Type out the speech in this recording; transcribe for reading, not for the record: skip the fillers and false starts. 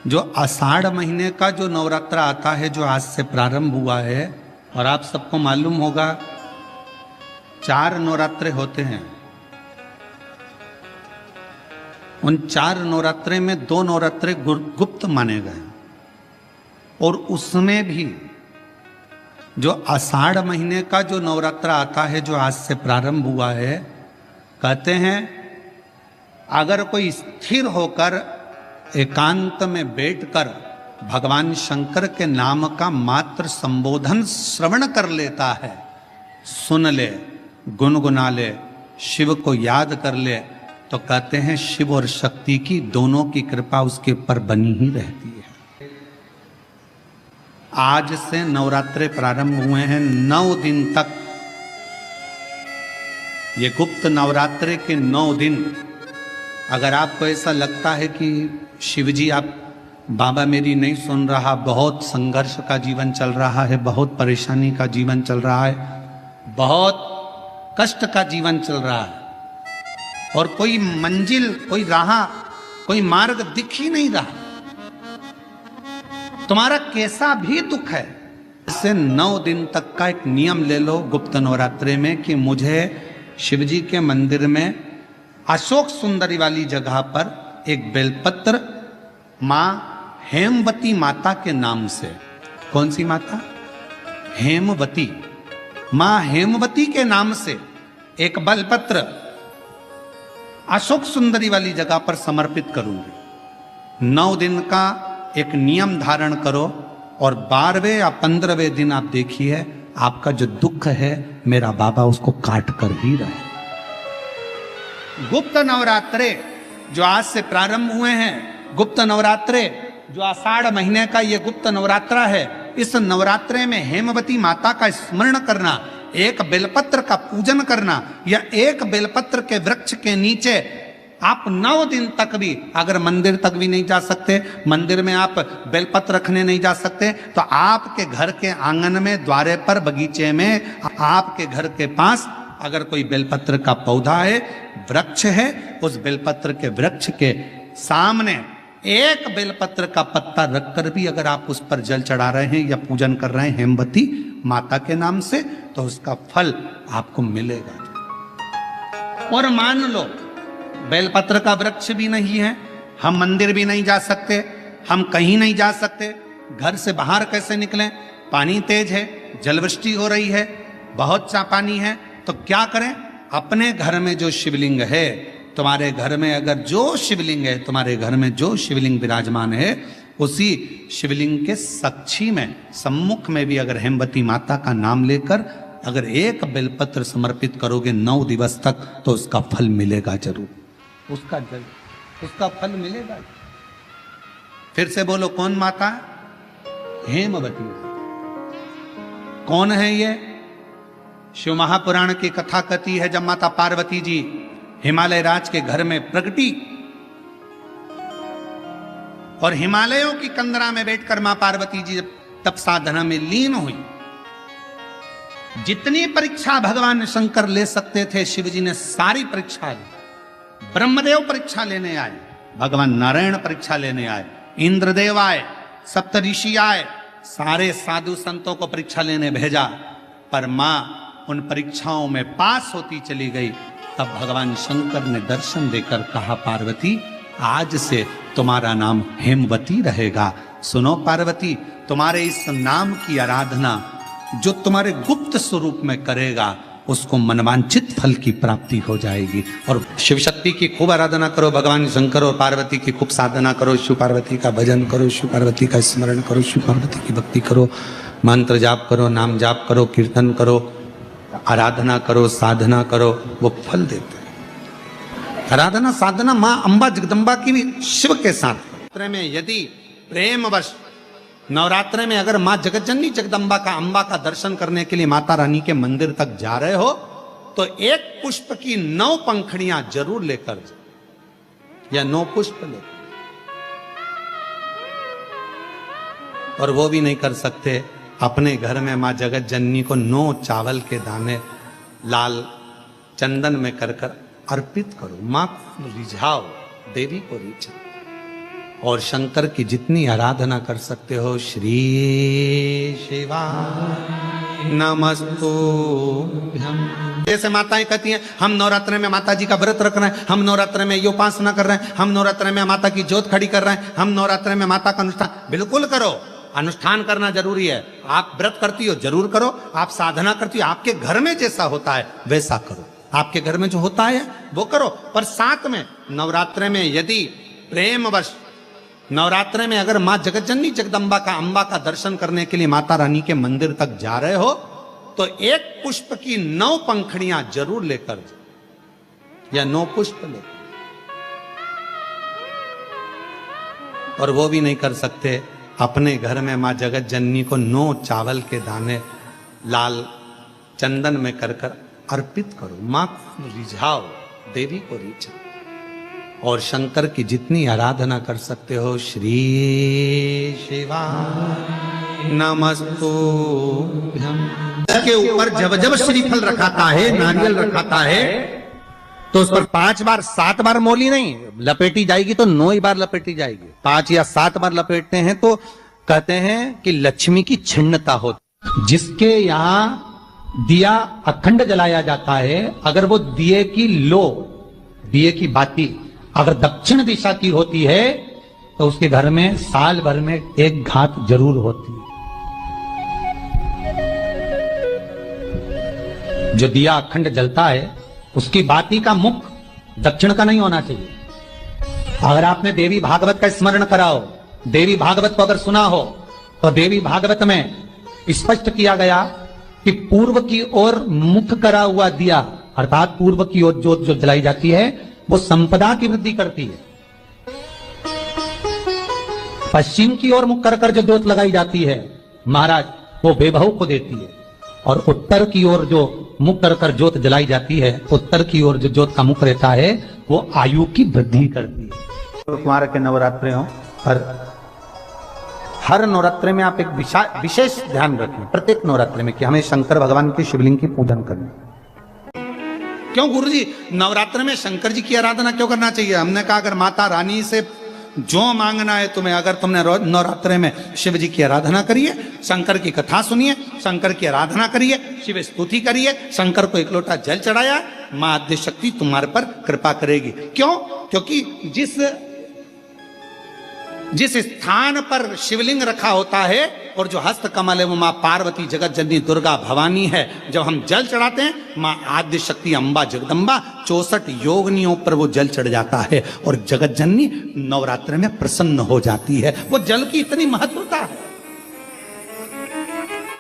जो आषाढ़ महीने का जो नवरात्र आता है, जो आज से प्रारंभ हुआ है, और आप सबको मालूम होगा 4 नवरात्रे होते हैं। उन 4 नवरात्रे में 2 नवरात्रे गुप्त माने गए, और उसमें भी जो आषाढ़ महीने का जो नवरात्र आता है, जो आज से प्रारंभ हुआ है, कहते हैं अगर कोई स्थिर होकर एकांत में बैठकर भगवान शंकर के नाम का मात्र संबोधन श्रवण कर लेता है, सुन ले, गुनगुना ले, शिव को याद कर ले, तो कहते हैं शिव और शक्ति की दोनों की कृपा उसके ऊपर बनी ही रहती है। आज से नवरात्रे प्रारंभ हुए हैं, 9 दिन तक। ये गुप्त नवरात्रे के 9 दिन, अगर आपको ऐसा लगता है कि शिवजी आप बाबा मेरी नहीं सुन रहा, बहुत संघर्ष का जीवन चल रहा है, बहुत परेशानी का जीवन चल रहा है, बहुत कष्ट का जीवन चल रहा है, और कोई मंजिल, कोई राह, कोई मार्ग दिख ही नहीं रहा, तुम्हारा कैसा भी दुख है, इससे 9 दिन तक का एक नियम ले लो गुप्त नवरात्रे में कि मुझे शिवजी के मंदिर में अशोक सुंदरी वाली जगह पर एक बेलपत्र मां हेमवती माता के नाम से, कौन सी माता? हेमवती, मां हेमवती के नाम से एक बेलपत्र अशोक सुंदरी वाली जगह पर समर्पित करूंगी। 9 दिन का एक नियम धारण करो, और 12वें या 15वें दिन आप देखिए आपका जो दुख है मेरा बाबा उसको काट कर ही रहे। गुप्त नवरात्रे जो आज से प्रारंभ हुए हैं, गुप्त नवरात्रे जो आषाढ़ महीने का ये गुप्त नवरात्रा है, इस नवरात्रे में हेमवती माता का स्मरण करना, एक बेलपत्र का पूजन करना, या एक बेलपत्र के वृक्ष के नीचे आप 9 दिन तक भी, अगर मंदिर तक भी नहीं जा सकते, मंदिर में आप बेलपत्र रखने नहीं जा सकते, तो आपके घर के आंगन में, द्वारे पर, बगीचे में, आपके घर के पास अगर कोई बेलपत्र का पौधा है, वृक्ष है, उस बेलपत्र के वृक्ष के सामने एक बेलपत्र का पत्ता रखकर भी अगर आप उस पर जल चढ़ा रहे हैं या पूजन कर रहे हैं हेमवती माता के नाम से, तो उसका फल आपको मिलेगा। और मान लो बेलपत्र का वृक्ष भी नहीं है, हम मंदिर भी नहीं जा सकते, हम कहीं नहीं जा सकते, घर से बाहर कैसे निकलें? पानी तेज है, जलवृष्टि हो रही है, बहुत सा पानी है, तो क्या करें? अपने घर में जो शिवलिंग है, तुम्हारे घर में अगर जो शिवलिंग है, तुम्हारे घर में जो शिवलिंग विराजमान है, उसी शिवलिंग के साक्षी में, सम्मुख में भी अगर हेमवती माता का नाम लेकर अगर एक बेलपत्र समर्पित करोगे 9 दिवस तक, तो उसका फल मिलेगा जरूर, उसका फल मिलेगा। फिर से बोलो, कौन माता? हेमवती। कौन है ये? शिव महापुराण की कथा कहती है, जब माता पार्वती जी हिमालय राज के घर में प्रगटी और हिमालयों की कंदरा में बैठकर मां पार्वती जी तप साधना में लीन हुई, जितनी परीक्षा भगवान शंकर ले सकते थे शिव जी ने सारी परीक्षा ली। ब्रह्मदेव परीक्षा लेने आए, भगवान नारायण परीक्षा लेने आए, इंद्रदेव आए, सप्तऋषि आए, सारे साधु संतों को परीक्षा लेने भेजा, पर मां उन परीक्षाओं में पास होती चली गई। तब भगवान शंकर ने दर्शन देकर कहा, पार्वती आज से तुम्हारा नाम हेमवती रहेगा। सुनो पार्वती, तुम्हारे इस नाम की आराधना जो तुम्हारे गुप्त स्वरूप में करेगा, उसको मनवांछित फल की प्राप्ति हो जाएगी। और शिव शक्ति की खूब आराधना करो, भगवान शंकर और पार्वती की खूब साधना करो, शिव पार्वती का भजन करो, शिव पार्वती का स्मरण करो, शिव पार्वती की भक्ति करो, मंत्र जाप करो, नाम जाप करो, कीर्तन करो, आराधना करो, साधना करो, वो फल देते हैं। आराधना साधना मां अंबा जगदम्बा की भी शिव के साथ में, यदि प्रेमवश नवरात्रे में अगर मां जगतजननी जगदम्बा का, अंबा का दर्शन करने के लिए माता रानी के मंदिर तक जा रहे हो, तो एक पुष्प की 9 पंखड़ियां जरूर लेकर जाओ, या 9 पुष्प लेकर, और वो भी नहीं कर सकते, अपने घर में मां जगत जननी को 9 चावल के दाने लाल चंदन में कर अर्पित करो। मां को रिझाओ, देवी को रिझाओ। और शंकर की जितनी आराधना कर सकते हो, श्री शिवाय नमस्तुभ्यम। जैसे माताएं कहती हैं हम नवरात्र में माता जी का व्रत रख रहे हैं, हम नवरात्र में ये उपासना कर रहे हैं, हम नवरात्र में माता की ज्योत खड़ी कर रहे हैं, हम नवरात्र में माता का अनुष्ठान। बिल्कुल करो, अनुष्ठान करना जरूरी है। आप व्रत करती हो जरूर करो, आप साधना करती हो, आपके घर में जैसा होता है वैसा करो, आपके घर में जो होता है वो करो। पर साथ में नवरात्र में यदि प्रेमवश नवरात्र में अगर मां जगतजननी जगदम्बा का अंबा का दर्शन करने के लिए माता रानी के मंदिर तक जा रहे हो तो एक पुष्प की 9 पंखड़ियां जरूर लेकर जाओ, या 9 पुष्प ले। और वो भी नहीं कर सकते, अपने घर में मां जगतजननी को 9 चावल के दाने लाल चंदन में कर कर अर्पित करो। मां को रिझाओ, देवी को रिझाओ। और शंकर की जितनी आराधना कर सकते हो, श्री शिवाय नमस्तुभ्यम। के ऊपर जब जब श्रीफल रखाता है, नारियल रखाता है, तो उस पर 5 बार 7 बार मोली नहीं लपेटी जाएगी, तो 9 ही बार लपेटी जाएगी। 5 या 7 बार लपेटते हैं तो कहते हैं कि लक्ष्मी की छिन्नता होती। जिसके यहाँ दिया अखंड जलाया जाता है, अगर वो दिए की लो, दिए की बाती अगर दक्षिण दिशा की होती है तो उसके घर में साल भर में एक घात जरूर होती है। जो दिया अखंड जलता है उसकी बाती का मुख दक्षिण का नहीं होना चाहिए। अगर आपने देवी भागवत का स्मरण कराओ, देवी भागवत को अगर सुना हो, तो देवी भागवत में स्पष्ट किया गया कि पूर्व की ओर मुख करा हुआ दिया, अर्थात पूर्व की ओर ज्योत जो जलाई जाती है वो संपदा की वृद्धि करती है। पश्चिम की ओर मुख कर कर जो ज्योत लगाई जाती है महाराज, वो वैभव को देती है। और उत्तर की ओर जो मुख कर कर ज्योत जलाई जाती है, उत्तर की ओर जो ज्योत का मुख रहता है वो आयु की वृद्धि करती है। कुमार के नवरात्रे हो, हर नवरात्रे में आप एक विशेष ध्यान रखें, प्रत्येक नवरात्रे में, कि हमें शंकर भगवान के शिवलिंग की पूजन करनी। क्यों गुरुजी नवरात्र में शंकर जी की आराधना क्यों करना चाहिए? हमने कहा अगर माता रानी से जो मांगना है तुम्हें, अगर तुमने नवरात्र में शिव जी की आराधना करिए, शंकर की कथा सुनिए, शंकर की आराधना करिए, शिव स्तुति करिए, शंकर को 1 लोटा जल चढ़ाया, मां आद्य शक्ति तुम्हारे पर कृपा करेगी। क्यों? क्योंकि जिस स्थान पर शिवलिंग रखा होता है और जो हस्त कमल है वो मां पार्वती जगत जननी दुर्गा भवानी है। जब हम जल चढ़ाते हैं मां आद्य शक्ति अंबा जगदम्बा 64 योगिनियों पर वो जल चढ़ जाता है और जगत जननी नवरात्र में प्रसन्न हो जाती है। वो जल की इतनी महत्वता है।